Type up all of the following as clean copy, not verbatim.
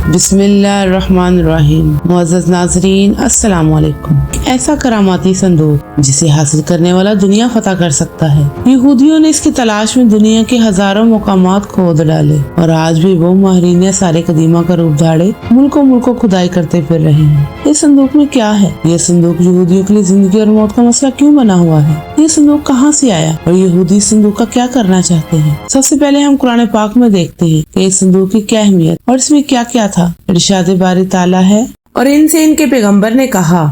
بسم اللہ الرحمن الرحیم۔ معزز ناظرین السلام علیکم۔ ایسا کراماتی صندوق جسے حاصل کرنے والا دنیا فتح کر سکتا ہے۔ یہودیوں نے اس کی تلاش میں دنیا کے ہزاروں مقامات کھود ڈالے اور آج بھی وہ ماہرین سارے قدیمہ کا روپ دھاڑے ملکوں کھدائی کرتے پھر رہے ہیں۔ اس صندوق میں کیا ہے؟ یہ صندوق یہودیوں کے لیے زندگی اور موت کا مسئلہ کیوں بنا ہوا ہے؟ یہ صندوق کہاں سے آیا اور یہودی صندوق کا کیا کرنا چاہتے ہیں؟ سب سے پہلے ہم قرآن پاک میں دیکھتے ہیں کہ اس صندوق کی کیا اہمیت اور اس میں کیا کیا تھا۔ ارشاد باری تعالیٰ ہے، اور ان سے ان کے پیغمبر نے کہا،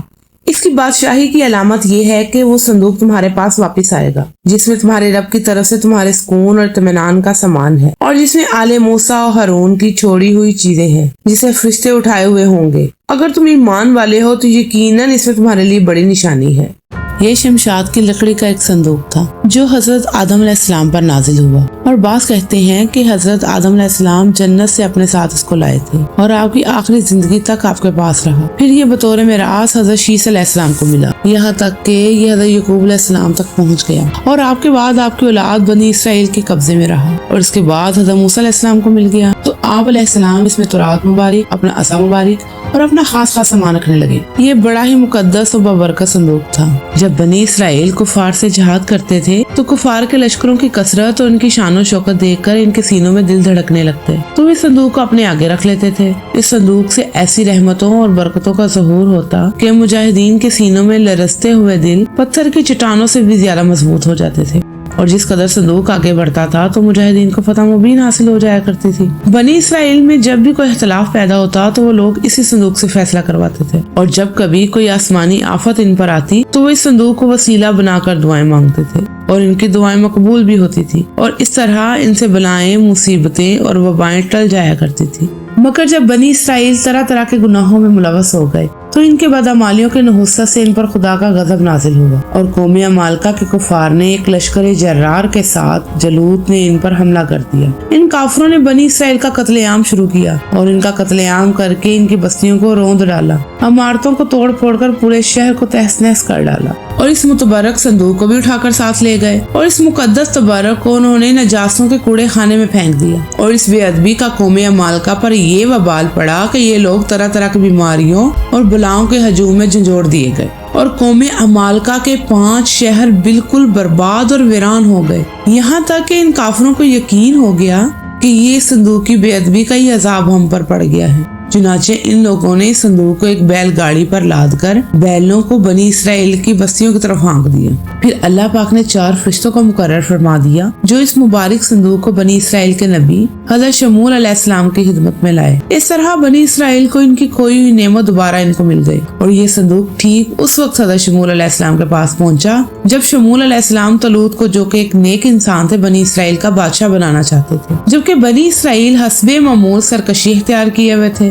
اس کی بادشاہی کی علامت یہ ہے کہ وہ صندوق تمہارے پاس واپس آئے گا جس میں تمہارے رب کی طرف سے تمہارے سکون اور اطمینان کا سامان ہے، اور جس میں آل موسیٰ اور ہارون کی چھوڑی ہوئی چیزیں ہیں جسے فرشتے اٹھائے ہوئے ہوں گے۔ اگر تم ایمان والے ہو تو یقیناً اس میں تمہارے لیے بڑی نشانی ہے۔ یہ شمشاد کی لکڑی کا ایک صندوق تھا جو حضرت آدم علیہ السلام پر نازل ہوا، اور بعض کہتے ہیں کہ حضرت آدم علیہ السلام جنت سے اپنے ساتھ اس کو لائے تھے اور آپ کی آخری زندگی تک آپ کے پاس رہا۔ پھر یہ بطور میراث حضرت شیس علیہ السلام کو ملا، یہاں تک کہ یہ حضرت یعقوب علیہ السلام تک پہنچ گیا، اور آپ کے بعد آپ کی اولاد بنی اسرائیل کے قبضے میں رہا، اور اس کے بعد حضرت موسیٰ علیہ السلام کو مل گیا۔ تو آپ علیہ السلام اس میں تورات مبارک، اپنا عصا مبارک اور اپنا خاص سامان رکھنے لگے۔ یہ بڑا ہی مقدس اور بابرکت صندوق تھا۔ جب بنی اسرائیل کفار سے جہاد کرتے تھے تو کفار کے لشکروں کی کثرت اور ان کی شان و شوکت دیکھ کر ان کے سینوں میں دل دھڑکنے لگتے، تو اس صندوق کو اپنے آگے رکھ لیتے تھے۔ اس صندوق سے ایسی رحمتوں اور برکتوں کا ظہور ہوتا کہ مجاہدین کے سینوں میں لرزتے ہوئے دل پتھر کی چٹانوں سے بھی زیادہ مضبوط ہو جاتے تھے، اور جس قدر صندوق آگے بڑھتا تھا تو مجاہدین کو فتح مبین حاصل ہو جایا کرتی تھی۔ بنی اسرائیل میں جب بھی کوئی اختلاف پیدا ہوتا تو وہ لوگ اسی صندوق سے فیصلہ کرواتے تھے، اور جب کبھی کوئی آسمانی آفت ان پر آتی تو وہ اس صندوق کو وسیلہ بنا کر دعائیں مانگتے تھے، اور ان کی دعائیں مقبول بھی ہوتی تھی، اور اس طرح ان سے بلائیں، مصیبتیں اور وبائیں ٹل جایا کرتی تھی۔ مگر جب بنی اسرائیل طرح طرح کے گناہوں میں ملوث ہو گئے تو ان کے بدعمالیوں کے نحوست سے ان پر خدا کا غضب نازل ہوا، اور قوم عمالقہ کے کفار نے ایک لشکر جرار کے ساتھ جلوت نے ان پر حملہ کر دیا۔ ان کافروں نے بنی اسرائیل کا قتل عام شروع کیا اور ان کا قتل عام کر کے ان کی بستیوں کو روند ڈالا، عمارتوں کو توڑ پھوڑ کر پورے شہر کو تہس نہس کر ڈالا، اور اس متبرک صندوق کو بھی اٹھا کر ساتھ لے گئے، اور اس مقدس تبرک کو انہوں نے نجاسوں کے کوڑے خانے میں پھینک دیا۔ اور اس بے ادبی کا قوم عمالقہ پر یہ وبال پڑا کہ یہ لوگ طرح طرح کی بیماریوں اور بلاؤں کے ہجوم میں جھنجھوڑ دیے گئے، اور قوم عمالقہ کے 5 شہر بالکل برباد اور ویران ہو گئے، یہاں تک کہ ان کافروں کو یقین ہو گیا کہ یہ صندوق کی بے ادبی کا ہی عذاب ہم پر پڑ گیا ہے۔ چنانچہ ان لوگوں نے صندوق کو ایک بیل گاڑی پر لاد کر بیلوں کو بنی اسرائیل کی بستیوں کی طرف ہانک دیا۔ پھر اللہ پاک نے 4 فرشتوں کو مقرر فرما دیا جو اس مبارک صندوق کو بنی اسرائیل کے نبی حضرت شمول علیہ السلام کی خدمت میں لائے۔ اس طرح بنی اسرائیل کو ان کی کھوئی ہوئی نعمت دوبارہ ان کو مل گئی، اور یہ صندوق ٹھیک اس وقت حضرت شمول علیہ السلام کے پاس پہنچا جب شمول علیہ السلام طلوت کو، جو کہ ایک نیک انسان تھے، بنی اسرائیل کا بادشاہ بنانا چاہتے تھے، جبکہ بنی اسرائیل حسب معمول سرکشی اختیار کیے ہوئے تھے۔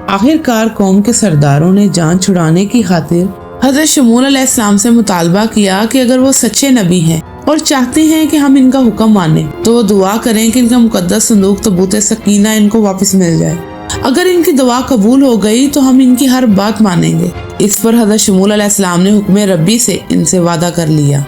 آخر کار قوم کے سرداروں نے جان چھڑانے کی خاطر حضرت شمول علیہ السلام سے مطالبہ کیا کہ اگر وہ سچے نبی ہیں اور چاہتے ہیں کہ ہم ان کا حکم مانیں تو وہ دعا کریں کہ ان کا مقدس صندوق تابوت سکینہ ان کو واپس مل جائے۔ اگر ان کی دعا قبول ہو گئی تو ہم ان کی ہر بات مانیں گے۔ اس پر حضرت شمول علیہ السلام نے حکم ربی سے ان سے وعدہ کر لیا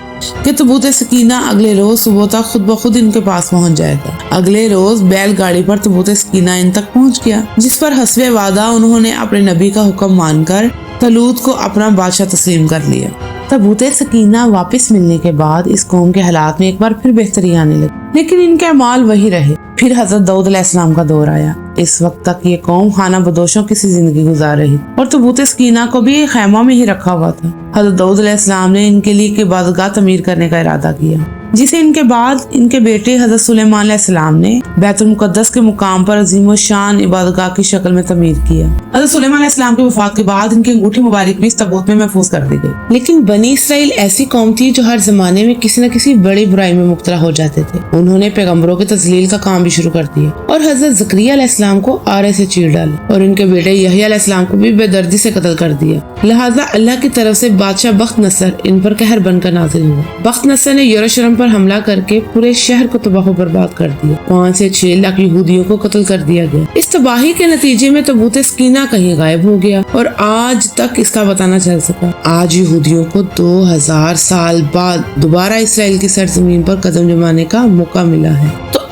کہ تابوت سکینہ اگلے روز صبح تک خود بخود ان کے پاس پہنچ جائے گا۔ اگلے روز بیل گاڑی پر تابوت سکینہ ان تک پہنچ گیا، جس پر حسب وعدہ انہوں نے اپنے نبی کا حکم مان کر طلوت کو اپنا بادشاہ تسلیم کر لیا۔ تابوت سکینہ واپس ملنے کے بعد اس قوم کے حالات میں ایک بار پھر بہتری آنے لگی، لیکن ان کے اعمال وہی رہے۔ پھر حضرت داؤد علیہ السلام کا دور آیا۔ اس وقت تک یہ قوم خانہ بدوشوں کی سی زندگی گزار رہی، اور تابوت سکینہ کو بھی ایک خیمہ میں ہی رکھا ہوا تھا۔ حضرت داؤد علیہ السلام نے ان کے لیے ایک عبادتگاہ تعمیر کرنے کا ارادہ کیا، جسے ان کے بعد ان کے بیٹے حضرت سلیمان علیہ السلام نے بیت المقدس کے مقام پر عظیم الشان عبادتگاہ کی شکل میں تعمیر کیا۔ حضرت سلیمان علیہ السلام کی وفات کے بعد ان کی انگوٹھی مبارک بھی اس تابوت میں محفوظ کر دی گئی۔ لیکن بنی اسرائیل ایسی قوم تھی جو ہر زمانے میں کسی نہ کسی بڑی برائی میں مبتلا ہو جاتے تھے۔ انہوں نے پیغمبروں کے تذلیل کا کام بھی شروع کر دیا، اور حضرت زکریا علیہ السلام کو آرے سے چیر ڈالا، اور ان کے بیٹے یحییٰ علیہ السلام کو بھی بے دردی سے قتل کر دیا۔ لہٰذا اللہ کی طرف سے بادشاہ بخت نصر ان پر قہر بن کر نازل ہوا۔ بخت نصر نے یروشلم پر حملہ کر کے پورے شہر کو تباہ و برباد کر دیا۔ 5 سے 6 لاکھ یہودیوں کو قتل کر دیا گیا۔ اس تباہی کے نتیجے میں تابوت سکینہ کہیں غائب ہو گیا، اور آج تک اس کا پتہ نہ چل سکا۔ آج یہودیوں کو 2000 سال بعد دوبارہ اسرائیل کی سرزمین پر قدم جمانے کا موقع ملا ہے۔ تو